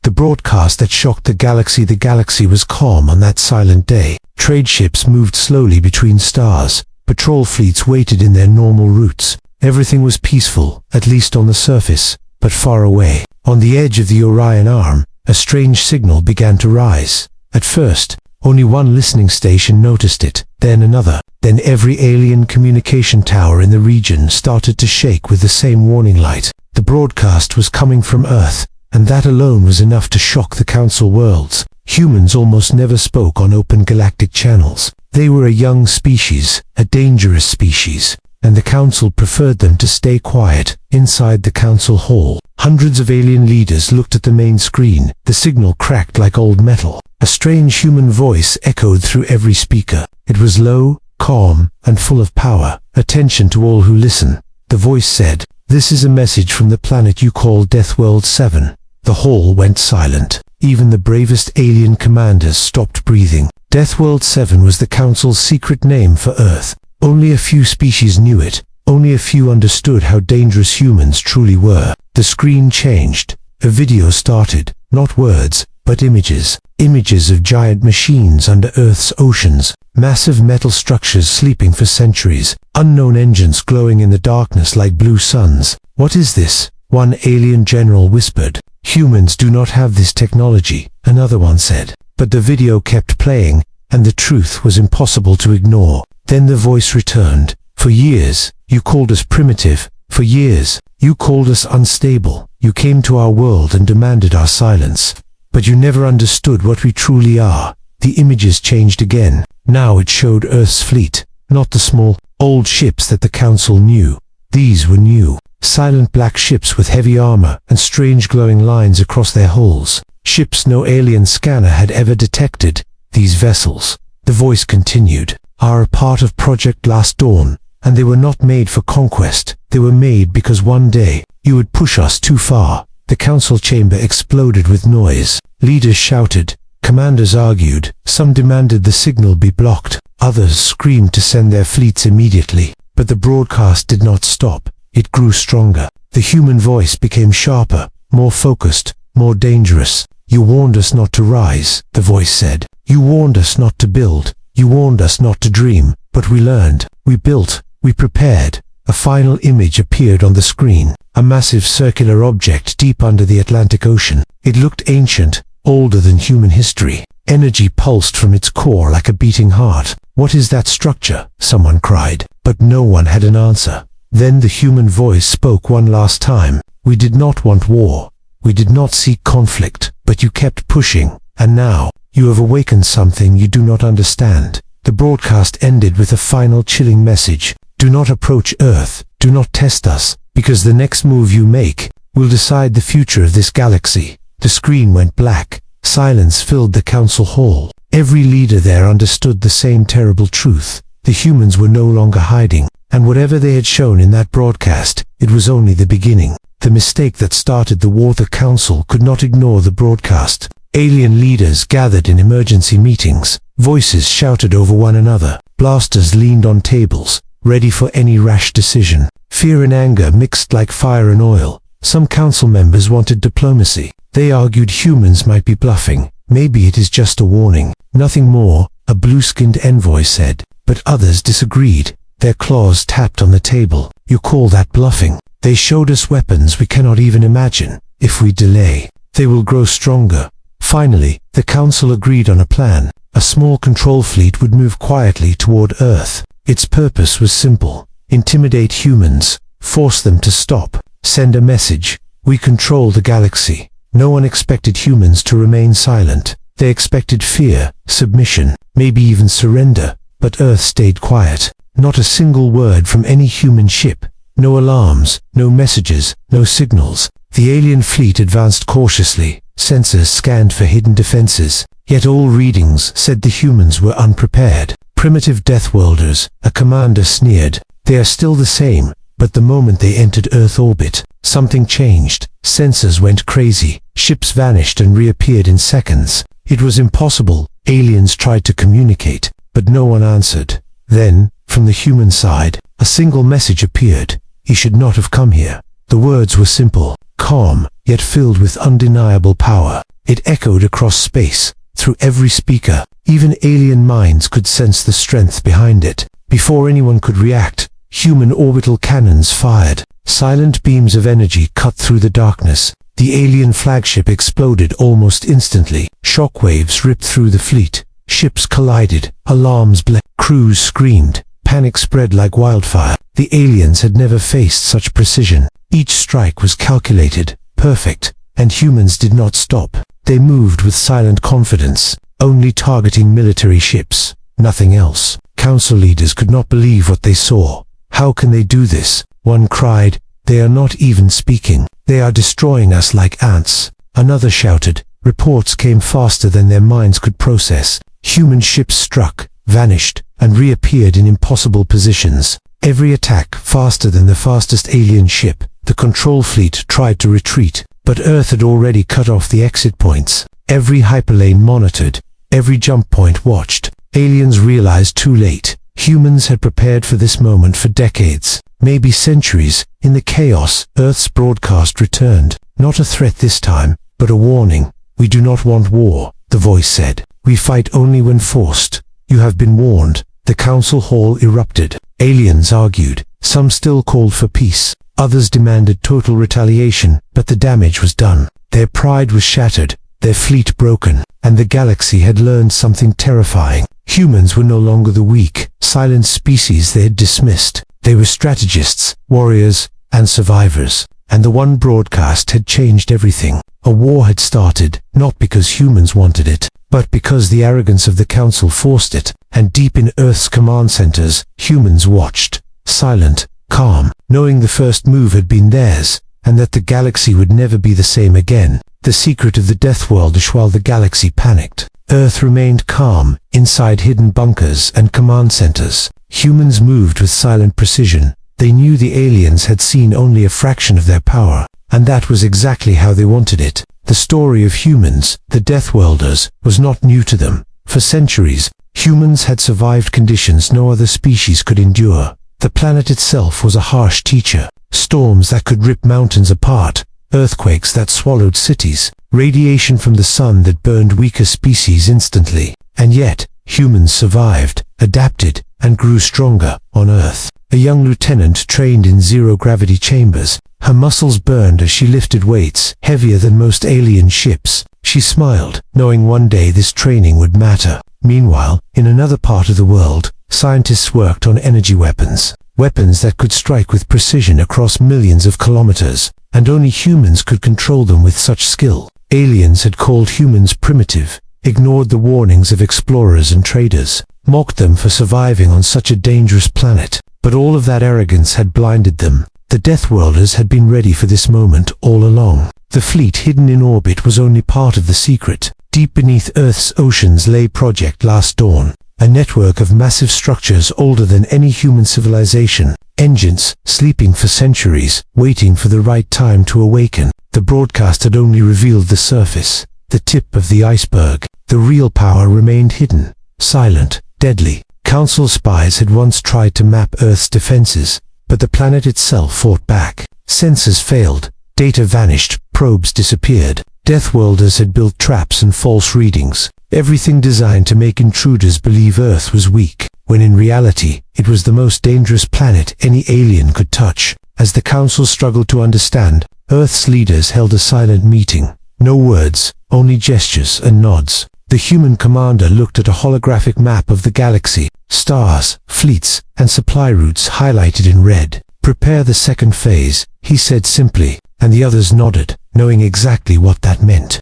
The broadcast that shocked the galaxy. The galaxy was calm on that silent day. Trade ships moved slowly between stars. Patrol fleets waited in their normal routes. Everything was peaceful, at least on the surface, but far away, on the edge of the Orion Arm, a strange signal began to rise. At first, only one listening station noticed it, then another. Then every alien communication tower in the region started to shake with the same warning light. The broadcast was coming from Earth, and that alone was enough to shock the Council worlds. Humans almost never spoke on open galactic channels. They were a young species, a dangerous species, and the Council preferred them to stay quiet. Inside the Council hall, hundreds of alien leaders looked at the main screen. The signal cracked like old metal. A strange human voice echoed through every speaker. It was low, calm, and full of power. Attention to all who listen. The voice said, "This is a message from the planet you call Deathworld 7. The hall went silent. Even the bravest alien commanders stopped breathing. Deathworld 7 was the Council's secret name for Earth. Only a few species knew it. Only a few understood how dangerous humans truly were. The screen changed. A video started. Not words, but images. Images of giant machines under Earth's oceans. Massive metal structures sleeping for centuries. Unknown engines glowing in the darkness like blue suns. "What is this?" one alien general whispered. "Humans do not have this technology," another one said. But the video kept playing, and the truth was impossible to ignore. Then the voice returned. "For years, you called us primitive. For years, you called us unstable. You came to our world and demanded our silence. But you never understood what we truly are." The images changed again. Now it showed Earth's fleet, not the small, old ships that the Council knew. These were new, silent black ships with heavy armor and strange glowing lines across their hulls. Ships no alien scanner had ever detected. These vessels, the voice continued, are a part of Project Last Dawn, and they were not made for conquest. They were made because one day, you would push us too far. The Council chamber exploded with noise. Leaders shouted. Commanders argued. Some demanded the signal be blocked. Others screamed to send their fleets immediately. But the broadcast did not stop. It grew stronger. The human voice became sharper, more focused, more dangerous. "You warned us not to rise," the voice said. "You warned us not to build. You warned us not to dream. But we learned. We built. We prepared." A final image appeared on the screen. A massive circular object deep under the Atlantic Ocean. It looked ancient, older than human history. Energy pulsed from its core like a beating heart. "What is that structure?" someone cried. But no one had an answer. Then the human voice spoke one last time. "We did not want war. We did not seek conflict. But you kept pushing. And now, you have awakened something you do not understand." The broadcast ended with a final chilling message. "Do not approach Earth. Do not test us. Because the next move you make will decide the future of this galaxy." The screen went black. Silence filled the Council hall. Every leader there understood the same terrible truth. The humans were no longer hiding. And whatever they had shown in that broadcast, it was only the beginning. The mistake that started the war. The Council could not ignore the broadcast. Alien leaders gathered in emergency meetings. Voices shouted over one another. Blasters leaned on tables, ready for any rash decision. Fear and anger mixed like fire and oil. Some Council members wanted diplomacy. They argued humans might be bluffing. Maybe it is just a warning. Nothing more, a blue-skinned envoy said. But others disagreed. Their claws tapped on the table. "You call that bluffing? They showed us weapons we cannot even imagine. If we delay, they will grow stronger." Finally, the Council agreed on a plan. A small control fleet would move quietly toward Earth. Its purpose was simple. Intimidate humans. Force them to stop. Send a message. We control the galaxy. No one expected humans to remain silent. They expected fear, submission, maybe even surrender. But Earth stayed quiet. Not a single word from any human ship. No alarms, no messages, no signals. The alien fleet advanced cautiously. Sensors scanned for hidden defenses. Yet all readings said the humans were unprepared. "Primitive Deathworlders," a commander sneered. "They are still the same." But the moment they entered Earth orbit, something changed. Sensors went crazy. Ships vanished and reappeared in seconds. It was impossible. Aliens tried to communicate, but no one answered. Then, from the human side, a single message appeared. "He should not have come here." The words were simple, calm, yet filled with undeniable power. It echoed across space, through every speaker. Even alien minds could sense the strength behind it. Before anyone could react, human orbital cannons fired. Silent beams of energy cut through the darkness. The alien flagship exploded almost instantly. Shockwaves ripped through the fleet. Ships collided. Alarms blared. Crews screamed. Panic spread like wildfire. The aliens had never faced such precision. Each strike was calculated, perfect, and humans did not stop. They moved with silent confidence, only targeting military ships, nothing else. Council leaders could not believe what they saw. How can they do this? One cried, "They are not even speaking. They are destroying us like ants." Another shouted. Reports came faster than their minds could process. Human ships struck, vanished, and reappeared in impossible positions. Every attack faster than the fastest alien ship. The control fleet tried to retreat, but Earth had already cut off the exit points. Every hyperlane monitored, every jump point watched. Aliens realized too late. Humans had prepared for this moment for decades, maybe centuries. In the chaos, Earth's broadcast returned. Not a threat this time, but a warning. "We do not want war," the voice said. "We fight only when forced. You have been warned." The council hall erupted. Aliens argued. Some still called for peace. Others demanded total retaliation, but the damage was done. Their pride was shattered, their fleet broken, and the galaxy had learned something terrifying. Humans were no longer the weak, silent species they had dismissed. They were strategists, warriors, and survivors. And the one broadcast had changed everything. A war had started, not because humans wanted it, but because the arrogance of the council forced it. And deep in Earth's command centers, humans watched, silent, calm, knowing the first move had been theirs, and that the galaxy would never be the same again. The secret of the Deathworlders while the galaxy panicked. Earth remained calm, inside hidden bunkers and command centers. Humans moved with silent precision. They knew the aliens had seen only a fraction of their power, and that was exactly how they wanted it. The story of humans, the Deathworlders, was not new to them. For centuries, humans had survived conditions no other species could endure. The planet itself was a harsh teacher. Storms that could rip mountains apart, earthquakes that swallowed cities, radiation from the sun that burned weaker species instantly. And yet, humans survived, adapted, and grew stronger on Earth. A young lieutenant trained in zero-gravity chambers. Her muscles burned as she lifted weights heavier than most alien ships. She smiled, knowing one day this training would matter. Meanwhile, in another part of the world, scientists worked on energy weapons. Weapons that could strike with precision across millions of kilometers, and only humans could control them with such skill. Aliens had called humans primitive, ignored the warnings of explorers and traders, mocked them for surviving on such a dangerous planet. But all of that arrogance had blinded them. The Deathworlders had been ready for this moment all along. The fleet hidden in orbit was only part of the secret. Deep beneath Earth's oceans lay Project Last Dawn, a network of massive structures older than any human civilization. Engines, sleeping for centuries, waiting for the right time to awaken. The broadcast had only revealed the surface, the tip of the iceberg. The real power remained hidden, silent, deadly. Council spies had once tried to map Earth's defenses, but the planet itself fought back. Sensors failed, data vanished, probes disappeared. Deathworlders had built traps and false readings, everything designed to make intruders believe Earth was weak, when in reality, it was the most dangerous planet any alien could touch. As the Council struggled to understand, Earth's leaders held a silent meeting. No words, only gestures and nods. The human commander looked at a holographic map of the galaxy, stars, fleets, and supply routes highlighted in red. "Prepare the second phase," he said simply, and the others nodded, knowing exactly what that meant.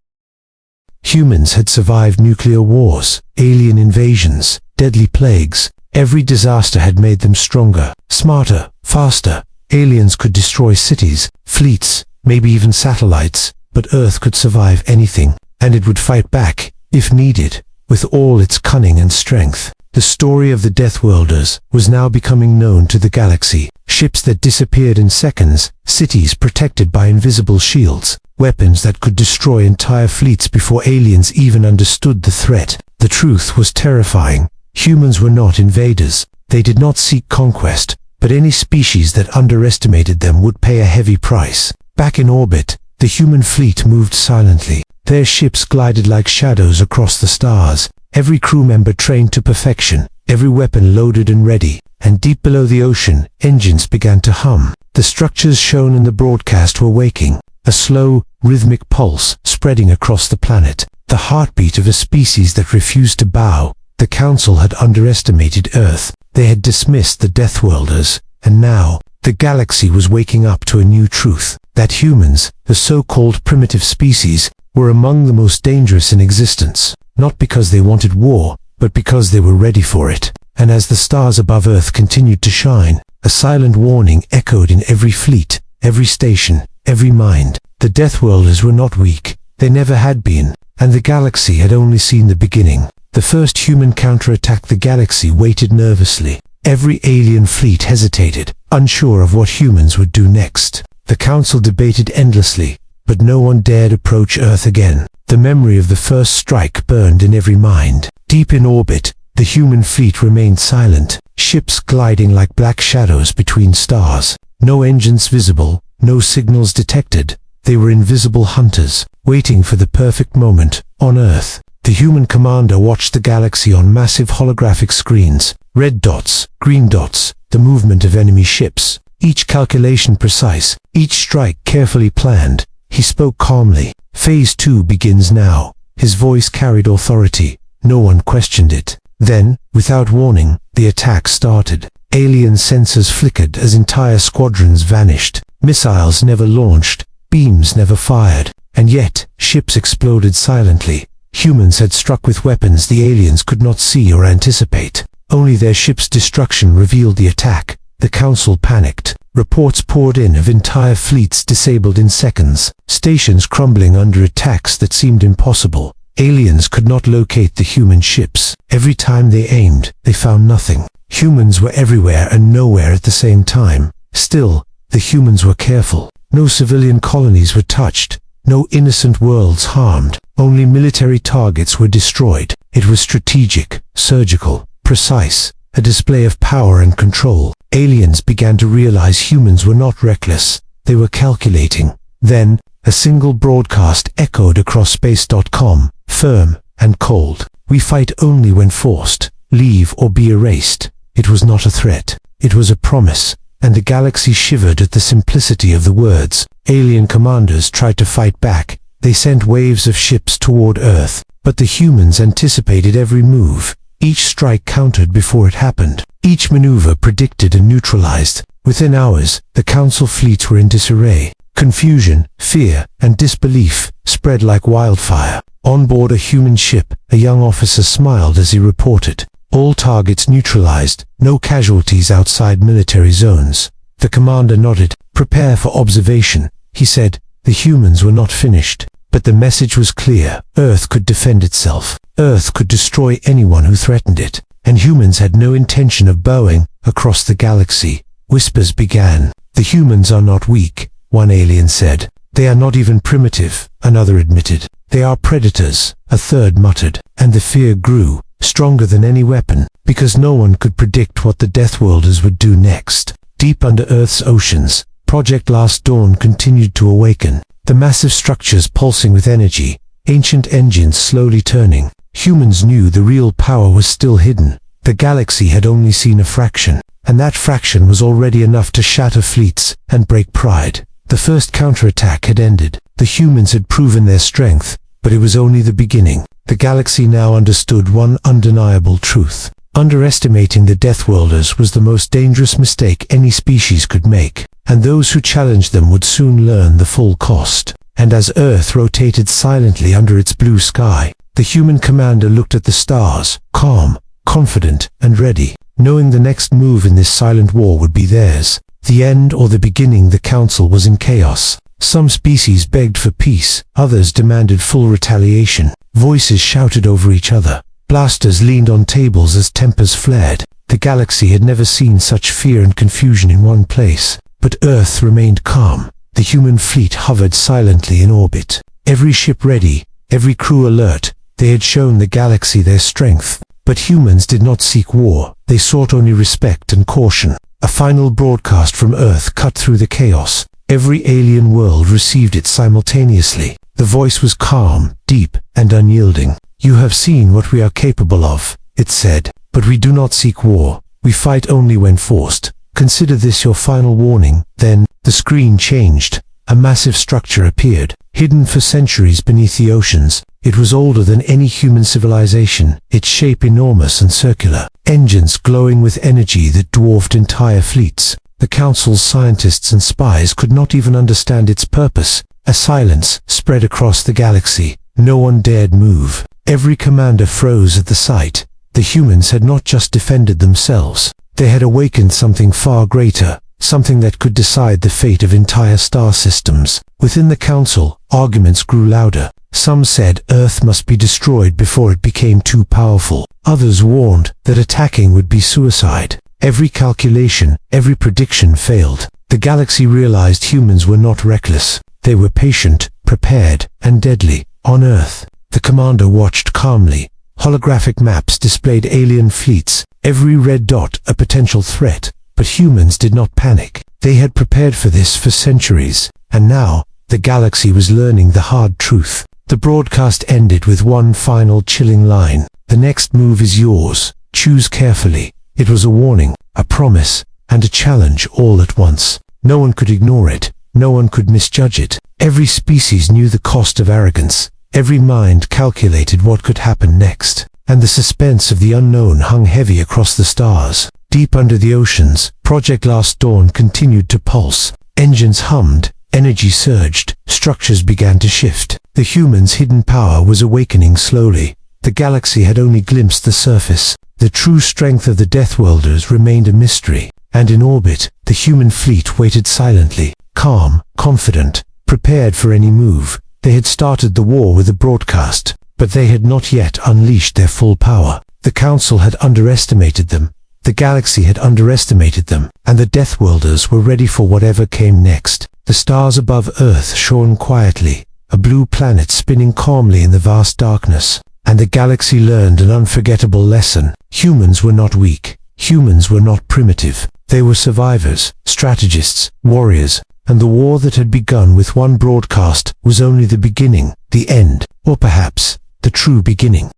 Humans had survived nuclear wars, alien invasions, deadly plagues. Every disaster had made them stronger, smarter, faster. Aliens could destroy cities, fleets, maybe even satellites, but Earth could survive anything, and it would fight back, if needed, with all its cunning and strength. The story of the Deathworlders was now becoming known to the galaxy. Ships that disappeared in seconds, cities protected by invisible shields, weapons that could destroy entire fleets before aliens even understood the threat. The truth was terrifying. Humans were not invaders. They did not seek conquest, but any species that underestimated them would pay a heavy price. Back in orbit, The human fleet moved silently. Their ships glided like shadows across the stars, every crew member trained to perfection, every weapon loaded and ready, and deep below the ocean, engines began to hum. The structures shown in the broadcast were waking, a slow, rhythmic pulse spreading across the planet, the heartbeat of a species that refused to bow. The Council had underestimated Earth. They had dismissed the Deathworlders, and now, the galaxy was waking up to a new truth, that humans, the so-called primitive species, were among the most dangerous in existence, not because they wanted war, but because they were ready for it. And as the stars above Earth continued to shine, a silent warning echoed in every fleet, every station, every mind. The Deathworlders were not weak, they never had been, and the galaxy had only seen the beginning. The first human counterattack, the galaxy waited nervously. Every alien fleet hesitated, unsure of what humans would do next. The Council debated endlessly, but no one dared approach Earth again. The memory of the first strike burned in every mind. Deep in orbit, the human fleet remained silent, ships gliding like black shadows between stars. No engines visible, no signals detected. They were invisible hunters, waiting for the perfect moment. On Earth, the human commander watched the galaxy on massive holographic screens. Red dots, green dots, the movement of enemy ships. Each calculation precise, each strike carefully planned. He spoke calmly. Phase 2 begins now. His voice carried authority. No one questioned it. Then, without warning, the attack started. Alien sensors flickered as entire squadrons vanished. Missiles never launched, beams never fired, and yet, ships exploded silently. Humans had struck with weapons the aliens could not see or anticipate. Only their ship's destruction revealed the attack. The Council panicked. Reports poured in of entire fleets disabled in seconds, stations crumbling under attacks that seemed impossible. Aliens could not locate the human ships. Every time they aimed, they found nothing. Humans were everywhere and nowhere at the same time. Still, the humans were careful. No civilian colonies were touched. No innocent worlds harmed. Only military targets were destroyed. It was strategic, surgical, precise, a display of power and control. Aliens began to realize humans were not reckless. They were calculating. Then, a single broadcast echoed across space.com, firm and cold. We fight only when forced. Leave or be erased. It was not a threat. It was a promise. And the galaxy shivered at the simplicity of the words. Alien commanders tried to fight back. They sent waves of ships toward Earth. But the humans anticipated every move. Each strike countered before it happened. Each maneuver predicted and neutralized. Within hours, the Council fleets were in disarray. Confusion, fear, and disbelief spread like wildfire. On board a human ship, a young officer smiled as he reported. All targets neutralized, no casualties outside military zones. The commander nodded. Prepare for observation, he said. The humans were not finished. But the message was clear. Earth could defend itself. Earth could destroy anyone who threatened it. And humans had no intention of bowing. Across the galaxy, whispers began. The humans are not weak, one alien said. They are not even primitive, another admitted. They are predators, a third muttered. And the fear grew, stronger than any weapon, because no one could predict what the Deathworlders would do next. Deep under Earth's oceans, Project Last Dawn continued to awaken. The massive structures pulsing with energy, ancient engines slowly turning. Humans knew the real power was still hidden. The galaxy had only seen a fraction, and that fraction was already enough to shatter fleets and break pride. The first counterattack had ended. The humans had proven their strength, but it was only the beginning. The galaxy now understood one undeniable truth. Underestimating the Deathworlders was the most dangerous mistake any species could make, and those who challenged them would soon learn the full cost. And as Earth rotated silently under its blue sky, the human commander looked at the stars, calm, confident, and ready, knowing the next move in this silent war would be theirs. The end or the beginning. The Council was in chaos. Some species begged for peace, others demanded full retaliation. Voices shouted over each other. Blasters leaned on tables as tempers flared. The galaxy had never seen such fear and confusion in one place. But Earth remained calm. The human fleet hovered silently in orbit. Every ship ready, every crew alert. They had shown the galaxy their strength. But humans did not seek war. They sought only respect and caution. A final broadcast from Earth cut through the chaos. Every alien world received it simultaneously. The voice was calm, deep, and unyielding. "You have seen what we are capable of," it said, "but we do not seek war. We fight only when forced. Consider this your final warning." Then, the screen changed. A massive structure appeared, hidden for centuries beneath the oceans. It was older than any human civilization, its shape enormous and circular, engines glowing with energy that dwarfed entire fleets. The Council's scientists and spies could not even understand its purpose. A silence spread across the galaxy. No one dared move. Every commander froze at the sight. The humans had not just defended themselves. They had awakened something far greater, something that could decide the fate of entire star systems. Within the Council, arguments grew louder. Some said Earth must be destroyed before it became too powerful. Others warned that attacking would be suicide. Every calculation, every prediction failed. The galaxy realized humans were not reckless. They were patient, prepared, and deadly. On Earth, the commander watched calmly. Holographic maps displayed alien fleets, every red dot a potential threat. But humans did not panic. They had prepared for this for centuries. And now, the galaxy was learning the hard truth. The broadcast ended with one final chilling line. "The next move is yours. Choose carefully." It was a warning, a promise, and a challenge all at once. No one could ignore it. No one could misjudge it. Every species knew the cost of arrogance. Every mind calculated what could happen next. And the suspense of the unknown hung heavy across the stars. Deep under the oceans, Project Last Dawn continued to pulse. Engines hummed, energy surged, structures began to shift. The humans' hidden power was awakening slowly. The galaxy had only glimpsed the surface. The true strength of the Deathworlders remained a mystery. And in orbit, the human fleet waited silently, calm, confident, prepared for any move. They had started the war with a broadcast, but they had not yet unleashed their full power. The Council had underestimated them. The galaxy had underestimated them, and the Deathworlders were ready for whatever came next. The stars above Earth shone quietly, a blue planet spinning calmly in the vast darkness. And the galaxy learned an unforgettable lesson. Humans were not weak. Humans were not primitive. They were survivors, strategists, warriors, and the war that had begun with one broadcast was only the beginning, the end, or perhaps the true beginning.